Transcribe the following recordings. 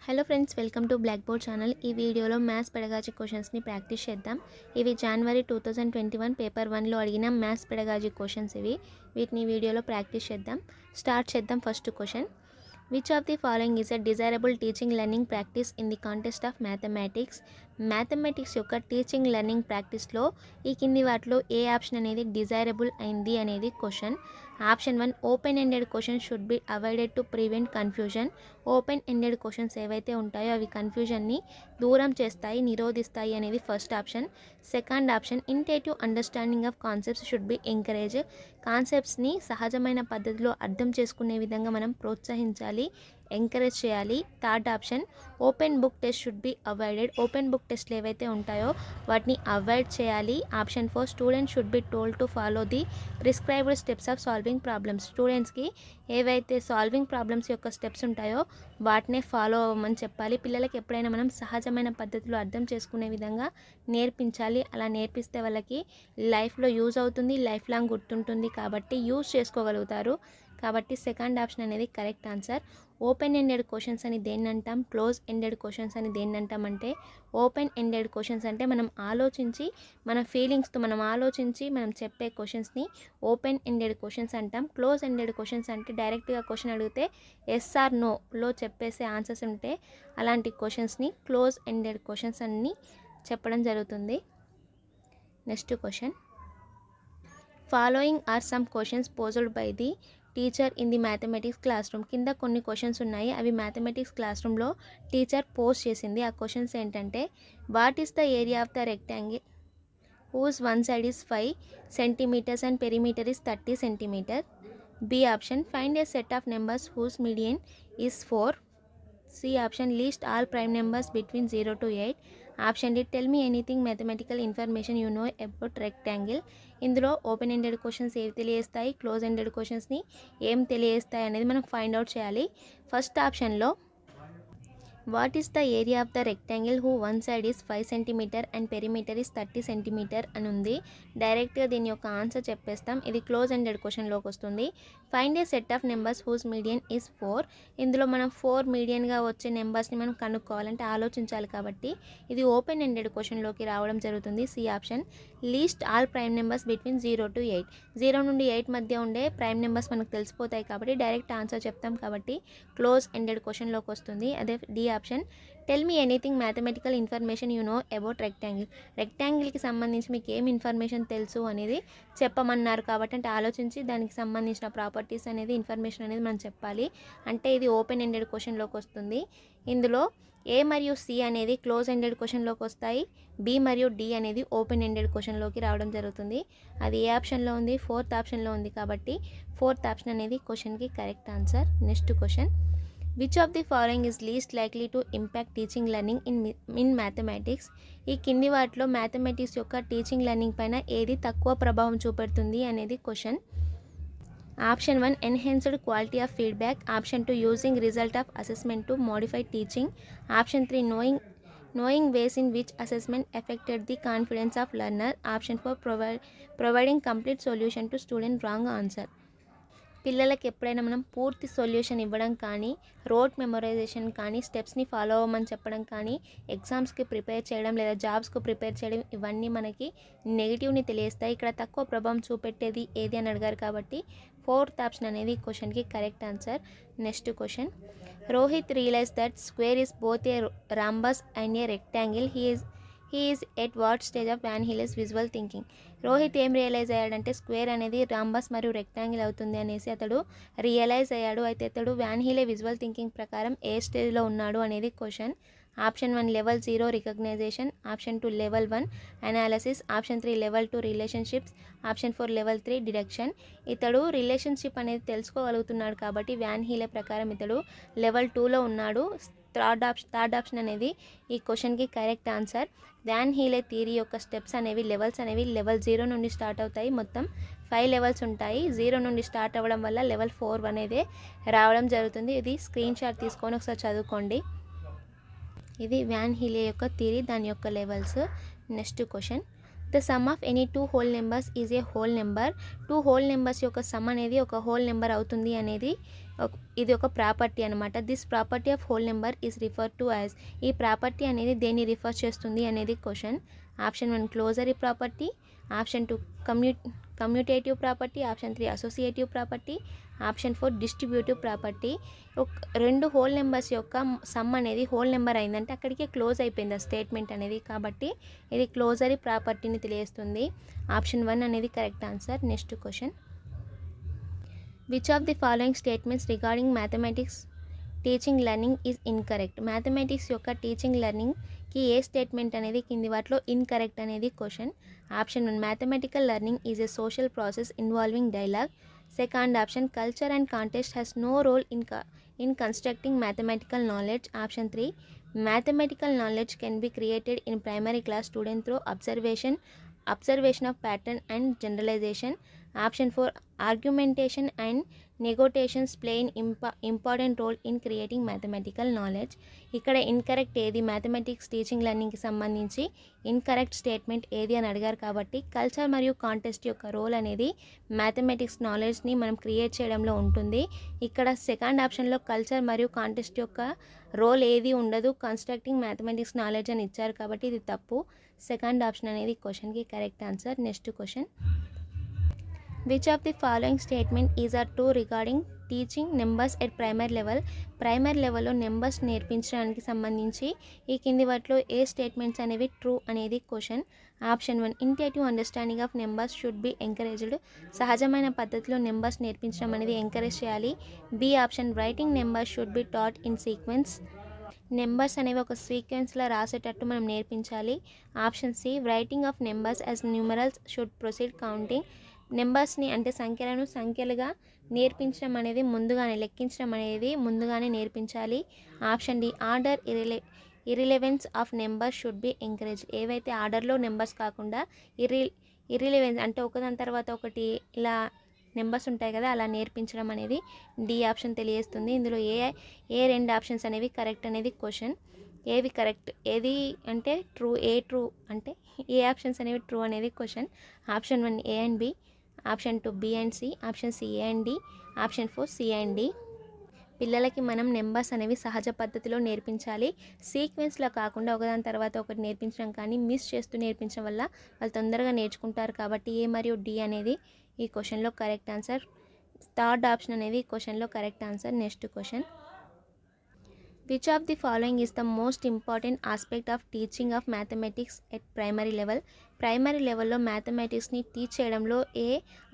Hello friends, welcome to black board channel. ఈ వీడియోలో maths pedagogy క్వశ్చన్స్ని ప్రాక్టీస్ చేద్దాం. ఇవి జనవరి 2021 పేపర్ 1లో అడిగిన మ్యాథ్స్ పెడగాజీ క్వశ్చన్స్ ఇవి. వీటిని వీడియోలో ప్రాక్టీస్ చేద్దాం. స్టార్ట్ చేద్దాం. First question, which of the following is a desirable teaching learning practice in the context of mathematics? Mathematics యొక్క టీచింగ్ లెర్నింగ్ ప్రాక్టీస్లో ఈ కింది వాటిలో ఏ ఆప్షన్ అనేది డిజైరబుల్ అయింది అనేది question. Option 1, open ended question should be avoided to prevent confusion. Open ended questions ఏవైతే ఉంటాయో అవి కన్ఫ్యూజన్ని దూరం చేస్తాయి, నిరోధిస్తాయి అనేది first option. Second option, intuitive understanding of concepts should be encourage. కాన్సెప్ట్స్ని సహజమైన పద్ధతిలో అర్థం చేసుకునే విధంగా మనం ప్రోత్సహించాలి, ఎంకరేజ్ చేయాలి. Third option, open book test should be avoided. Open book టెస్ట్లు ఏవైతే ఉంటాయో వాటిని అవాయిడ్ చేయాలి. Option 4, students should be told to follow the prescribed steps of solving problems. స్టూడెంట్స్కి ఏవైతే సాల్వింగ్ ప్రాబ్లమ్స్ యొక్క స్టెప్స్ ఉంటాయో వాటినే ఫాలో అవ్వమని చెప్పాలి. పిల్లలకి ఎప్పుడైనా మనం సహజమైన పద్ధతిలో అర్థం చేసుకునే విధంగా నేర్పించాలి. అలా నేర్పిస్తే వాళ్ళకి లైఫ్లో యూజ్ అవుతుంది, లైఫ్ లాంగ్ గుర్తుంటుంది, కాబట్టి యూజ్ చేసుకోగలుగుతారు. కాబట్టి సెకండ్ ఆప్షన్ అనేది correct answer. Open ended questions అని దేన్ని అంటాం, క్లోజ్ ఎండెడ్ క్వశ్చన్స్ అని దేన్ని అంటామంటే, ఓపెన్ ఎండెడ్ క్వశ్చన్స్ అంటే మనం ఆలోచించి మన ఫీలింగ్స్తో మనం ఆలోచించి మనం చెప్పే క్వశ్చన్స్ని ఓపెన్ ఎండెడ్ క్వశ్చన్స్ అంటాం. క్లోజ్ ఎండెడ్ క్వశ్చన్స్ అంటే డైరెక్ట్గా క్వశ్చన్ అడిగితే ఎస్ ఆర్ నోలో చెప్పేసే ఆన్సర్స్ ఉంటే అలాంటి క్వశ్చన్స్ని క్లోజ్ ఎండెడ్ క్వశ్చన్స్ అని చెప్పడం జరుగుతుంది. Next question, following are some questions posed by the teacher in the mathematics classroom. కింద కొన్ని క్వశ్చన్స్ ఉన్నాయి, అవి మ్యాథమెటిక్స్ క్లాస్ రూమ్లో టీచర్ పోస్ట్ చేసింది. ఆ క్వశ్చన్స్ ఏంటంటే, what is the area of the rectangle whose one side is 5 centimeters and perimeter is 30 centimeter? B option, find a set of numbers whose median is 4. C option, list all prime numbers between 0 to 8. Option D, tell me anything mathematical information you know about rectangle. ఇందులో open ended questions ఏవి తెలియజేస్తాయి, close ended క్వశ్చన్స్ని ఏం తెలియజేస్తాయి అనేది మనం find out చేయాలి. First ఆప్షన్లో what is the area of the rectangle who one side is 5 centimetre and perimeter is 30 centimetre అని ఉంది. డైరెక్ట్గా దీని యొక్క ఆన్సర్ చెప్పేస్తాం. ఇది క్లోజ్ ఎండెడ్ క్వశ్చన్లోకి వస్తుంది. Find a set of numbers whose median is 4. ఇందులో మనం 4 మీడియన్గా వచ్చే నెంబర్స్ని మనం కనుక్కోవాలంటే ఆలోచించాలి, కాబట్టి ఇది ఓపెన్ ఎండెడ్ క్వశ్చన్లోకి రావడం జరుగుతుంది. C option, list all prime numbers between 0 to 8. 0 నుండి 8 మధ్య ఉండే ప్రైమ్ నెంబర్స్ మనకు తెలిసిపోతాయి కాబట్టి డైరెక్ట్ ఆన్సర్ చెప్తాం, కాబట్టి క్లోజ్ ఎండెడ్ క్వశ్చన్లోకి వస్తుంది. అదే D option, tell me anything mathematical information you know about rectangle. రెక్టాంగిల్కి సంబంధించి మీకు ఏం ఇన్ఫర్మేషన్ తెలుసు అనేది చెప్పమన్నారు, కాబట్టి అంటే ఆలోచించి దానికి సంబంధించిన ప్రాపర్టీస్ అనేది ఇన్ఫర్మేషన్ అనేది మనం చెప్పాలి. అంటే ఇది ఓపెన్ ఎండెడ్ క్వశ్చన్లోకి వస్తుంది. ఇందులో ఏ మరియు సి అనేది క్లోజ్ ఎండెడ్ క్వశ్చన్లోకి వస్తాయి, బి మరియు డి అనేది ఓపెన్ ఎండెడ్ క్వశ్చన్లోకి రావడం జరుగుతుంది. అది ఏ ఆప్షన్లో ఉంది, ఫోర్త్ ఆప్షన్లో ఉంది, కాబట్టి ఫోర్త్ ఆప్షన్ అనేది క్వశ్చన్కి correct answer. Next question, which of the following is least likely to impact teaching learning in mathematics? ఈ కింది వాటిలో మ్యాథమెటిక్స్ యొక్క టీచింగ్ లెర్నింగ్ పైన ఏది తక్కువ ప్రభావం చూపెడుతుంది అనేది question. Option 1, enhanced quality of feedback. Option 2, using result of assessment to modify teaching. Option 3, knowing ways in which assessment affected the confidence of learner. Option 4, providing complete solution to student. Wrong answer. పిల్లలకి ఎప్పుడైనా మనం పూర్తి solution ఇవ్వడం కానీ, road మెమొరైజేషన్ కానీ, స్టెప్స్ని follow అవ్వమని చెప్పడం కానీ, ఎగ్జామ్స్కి ప్రిపేర్ చేయడం లేదా జాబ్స్కి ప్రిపేర్ చేయడం, ఇవన్నీ మనకి నెగిటివ్ని తెలియస్తాయి. ఇక్కడ తక్కువ ప్రభావం చూపెట్టేది ఏది అని అడిగారు, కాబట్టి ఫోర్త్ ఆప్షన్ అనేది క్వశ్చన్కి correct answer. Next question, Rohit realise that square is both a rhombus and a rectangle. He is at what stage of van Hiele's visual thinking? Rohit ఏం రియలైజ్ అయ్యాడంటే స్క్వేర్ అనేది రాంబస్ మరియు రెక్టాంగిల్ అవుతుంది అనేసి అతడు రియలైజ్ అయ్యాడు. అయితే అతడు వ్యాన్ హీలే విజువల్ థింకింగ్ ప్రకారం ఏ స్టేజ్లో ఉన్నాడు అనేది question. Option 1, level 0 recognition. Option 2, level 1 analysis. Option 3, level 2 relationships. Option 4, level 3 deduction. ఇతడు రిలేషన్షిప్ అనేది తెలుసుకోగలుగుతున్నాడు, కాబట్టి వ్యాన్ హీలే ప్రకారం ఇతడు లెవెల్ 2లో ఉన్నాడు. థర్డ్ ఆప్షన్ అనేది ఈ క్వశ్చన్కి కరెక్ట్ ఆన్సర్. వ్యాన్ హీలే థియరీ యొక్క స్టెప్స్ అనేవి, లెవెల్స్ అనేవి లెవెల్ 0 నుండి స్టార్ట్ అవుతాయి. మొత్తం 5 లెవెల్స్ ఉంటాయి. 0 నుండి స్టార్ట్ అవ్వడం వల్ల లెవెల్ 4 అనేది రావడం జరుగుతుంది. ఇది స్క్రీన్ షాట్ తీసుకొని ఒకసారి చదువుకోండి. ఇది వ్యాన్ హీలే యొక్క థియరీ, దాని యొక్క levels. Next question, the sum of any 2 whole numbers is a whole number. 2 whole numbers యొక్క సమ్ అనేది ఒక హోల్ నెంబర్ అవుతుంది అనేది ఇది ఒక ప్రాపర్టీ అనమాట. This property of whole number is refer to as. ఈ ప్రాపర్టీ అనేది దేన్ని రిఫర్ చేస్తుంది అనేది question. Option 1 closure property, option 2 commutative property, option 3 associative property, option 4 distributive property. రెండు హోల్ నెంబర్స్ యొక్క సమ్ అనేది హోల్ నెంబర్ అయిందంటే అక్కడికే క్లోజ్ అయిపోయింది ఆ స్టేట్మెంట్ అనేది. కాబట్టి ఇది క్లోజరీ ప్రాపర్టీని తెలియజేస్తుంది. ఆప్షన్ 1 అనేది correct answer. Next question. Which of the following statements regarding mathematics teaching learning is incorrect. Mathematics యొక్క టీచింగ్ లెర్నింగ్కి ఏ స్టేట్మెంట్ అనేది కింది వాటిలో ఇన్కరెక్ట్ అనేది question. Option 1 mathematical learning is a social process involving dialogue. Second option culture and context has no role in constructing mathematical knowledge. Option 3 mathematical knowledge can be created in primary class student through observation of pattern and generalization. Option 4 argumentation and negotiations play an important role in creating mathematical knowledge. ఇక్కడ incorrect ఏది, mathematics teaching లెర్నింగ్కి సంబంధించి incorrect statement ఏది అని అడిగారు. కాబట్టి culture మరియు context యొక్క role అనేది మ్యాథమెటిక్స్ నాలెడ్జ్ని మనం క్రియేట్ చేయడంలో ఉంటుంది. ఇక్కడ సెకండ్ ఆప్షన్లో కల్చర్ మరియు కాంటెక్స్ట్ యొక్క రోల్ ఏది ఉండదు, కన్స్ట్రక్టింగ్ మ్యాథమెటిక్స్ నాలెడ్జ్ అని ఇచ్చారు. కాబట్టి ఇది తప్పు. సెకండ్ ఆప్షన్ అనేది క్వశ్చన్కి correct answer. Next question. Which of the following statement is are true regarding teaching numbers at primary level. Primary లెవెల్లో నెంబర్స్ నేర్పించడానికి సంబంధించి ఈ కింది వాటిలో ఏ స్టేట్మెంట్స్ అనేవి ట్రూ అనేది question. Option 1 intuitive understanding of numbers should be encouraged. సహజమైన పద్ధతిలో నెంబర్స్ నేర్పించడం అనేది ఎంకరేజ్ చేయాలి. B option writing numbers should be taught in sequence. Numbers అనేవి ఒక సీక్వెన్స్లో రాసేటట్టు మనం నేర్పించాలి. Option C writing of numbers as numerals should proceed counting. నెంబర్స్ని అంటే సంఖ్యలను సంఖ్యలుగా నేర్పించడం అనేది లెక్కించడం అనేది ముందుగానే నేర్పించాలి. Option D order irrelevance of numbers should be encourage. ఏవైతే ఆర్డర్లో నెంబర్స్ కాకుండా ఇర్రిలెవెన్స్ అంటే ఒకదాని తర్వాత ఒకటి ఇలా నెంబర్స్ ఉంటాయి కదా, అలా నేర్పించడం అనేది డి ఆప్షన్ తెలియజేస్తుంది. ఇందులో ఏ రెండు ఆప్షన్స్ అనేవి కరెక్ట్ అనేది క్వశ్చన్. ఏవి కరెక్ట్, ఏది అంటే ట్రూ, ట్రూ అంటే ఏ ఆప్షన్స్ అనేవి ట్రూ అనేది question. Option 1 A and B, option 2 B and C, option C A and D, option 4 C and D. పిల్లలకి మనం నెంబర్స్ అనేవి సహజ పద్ధతిలో నేర్పించాలి. సీక్వెన్స్లో కాకుండా ఒకదాని తర్వాత ఒకటి నేర్పించడం కానీ మిస్ చేస్తూ నేర్పించడం వల్ల వాళ్ళు తొందరగా నేర్చుకుంటారు. కాబట్టి ఏ మరియు డి అనేది ఈ క్వశ్చన్లో కరెక్ట్ ఆన్సర్. థర్డ్ ఆప్షన్ అనేది ఈ క్వశ్చన్లో correct answer. Next question. Which of the following is the most important aspect of teaching of mathematics at primary level. Primary లెవెల్లో మ్యాథమెటిక్స్ని టీచ్ చేయడంలో ఏ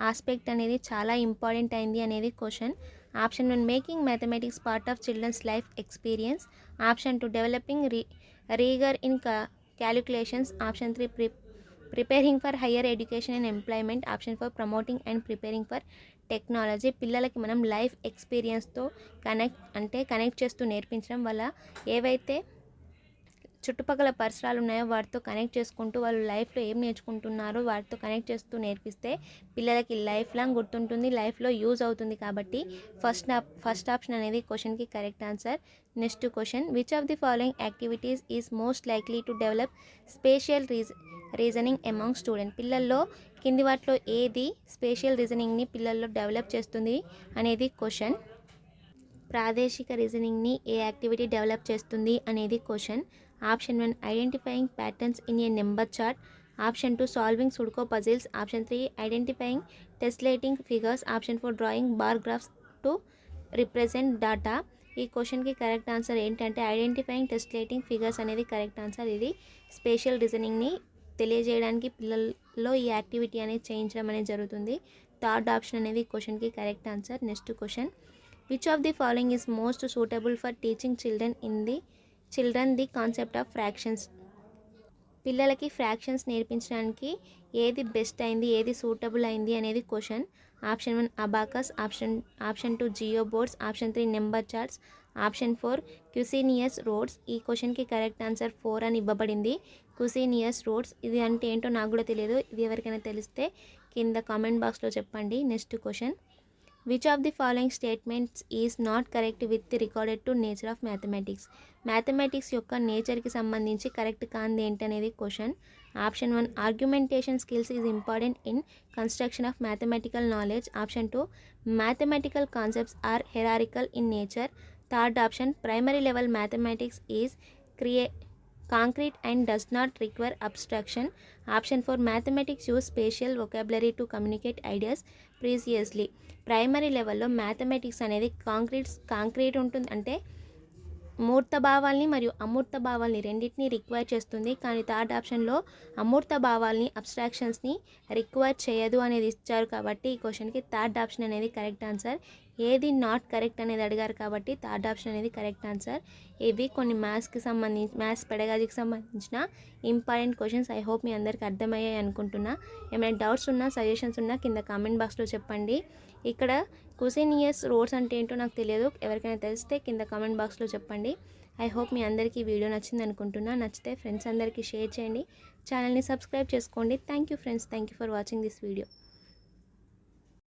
ఆస్పెక్ట్ అనేది చాలా ఇంపార్టెంట్ అయింది అనేది question. Option 1 making mathematics part of children's life experience. Option 2 developing rigour in calculations. Option 3 preparing for higher education and employment. Option 4 promoting and preparing for technology. పిల్లలకి మనం life ఎక్స్పీరియన్స్తో connect చేస్తూ నేర్పించడం వల్ల ఏవైతే చుట్టుపక్కల పరిసరాలు ఉన్నాయో వాటితో కనెక్ట్ చేసుకుంటూ వాళ్ళు లైఫ్లో ఏం నేర్చుకుంటున్నారో వాటితో కనెక్ట్ చేస్తూ నేర్పిస్తే పిల్లలకి లైఫ్ లాంగ్ గుర్తుంటుంది, లైఫ్లో యూజ్ అవుతుంది. కాబట్టి ఫస్ట్ ఆప్షన్ అనేది క్వశ్చన్కి correct answer. Next question. Which of the following activities is most likely to develop spatial reasoning among student. పిల్లల్లో కింది వాటిలో ఏది స్పేషియల్ రీజనింగ్ని పిల్లల్లో డెవలప్ చేస్తుంది అనేది క్వశ్చన్. ప్రాదేశిక రీజనింగ్ని ఏ యాక్టివిటీ డెవలప్ చేస్తుంది అనేది question. Option 1 identifying patterns in a number chart. Option 2 solving sudoku puzzles. Option 3 identifying tessellating figures. Option 4 drawing bar graphs to represent data. ఈ క్వశ్చన్కి కరెక్ట్ ఆన్సర్ ఏంటంటే ఐడెంటిఫైయింగ్ టెస్లేటింగ్ ఫిగర్స్ అనేది correct answer. ఇది spatial రీజనింగ్ని తెలియజేయడానికి పిల్లల్లో ఈ activity అనేది చేయించడం అనేది జరుగుతుంది. థర్డ్ ఆప్షన్ అనేది క్వశ్చన్కి correct answer. Next question. Which of the following is most suitable for teaching children the concept of fractions. పిల్లలకి ఫ్రాక్షన్స్ నేర్పించడానికి ఏది బెస్ట్ అయింది, ఏది సూటబుల్ అయింది అనేది question. Option 1 abacus, option 2 geo boards, option 3 number charts, option 4 cuisenaire rods. ఈ క్వశ్చన్కి correct answer 4 అని ఇవ్వబడింది. క్యూసినియస్ రోడ్స్ ఇది అంటే ఏంటో నాకు కూడా తెలియదు. ఇది ఎవరికైనా తెలిస్తే కింద కామెంట్ బాక్స్లో చెప్పండి. Next question. Which of the following statements is not correct with the regard to nature of mathematics. Mathematics యొక్క నేచర్కి సంబంధించి కరెక్ట్ కానిది ఏంటనేది question. Option 1, argumentation skills is important in construction of mathematical knowledge. Option 2, mathematical concepts are hierarchical in nature. Third option, primary level mathematics is concrete and does not require abstraction. Option 4, mathematics use spatial vocabulary to communicate ideas precisely. Primary లెవెల్లో mathematics అనేది concrete ఉంటుంది, అంటే మూర్త భావాల్ని మరియు అమూర్త భావాల్ని రెండింటిని require చేస్తుంది. కానీ థర్డ్ ఆప్షన్లో అమూర్త భావాల్ని అబ్స్ట్రాక్షన్స్ని రిక్వైర్ చేయదు అనేది ఇచ్చారు. కాబట్టి ఈ క్వశ్చన్కి థర్డ్ ఆప్షన్ అనేది కరెక్ట్ ఆన్సర్. ఏది నాట్ కరెక్ట్ అనేది అడిగారు కాబట్టి థర్డ్ ఆప్షన్ అనేది కరెక్ట్ ఆన్సర్. ఇవి కొన్ని మ్యాథ్స్ పెడగాజీకి సంబంధించిన ఇంపార్టెంట్ క్వశ్చన్స్. ఐ హోప్ మీ అందరికీ అర్థమయ్యాయి అనుకుంటున్నా. ఏమైనా డౌట్స్ ఉన్నా, సజెషన్స్ ఉన్నా కింద కామెంట్ బాక్స్లో చెప్పండి. ఇక్కడ కుసినియస్ రోడ్స్ అంటే ఏంటో నాకు తెలియదు, ఎవరికైనా తెలిస్తే కింద కామెంట్ బాక్స్లో చెప్పండి. ఐ హోప్ మీ అందరికీ వీడియో నచ్చింది అనుకుంటున్నా. నచ్చితే ఫ్రెండ్స్ అందరికీ షేర్ చేయండి, ఛానల్ని సబ్స్క్రైబ్ చేసుకోండి. Thank you friends, thank you for watching this video.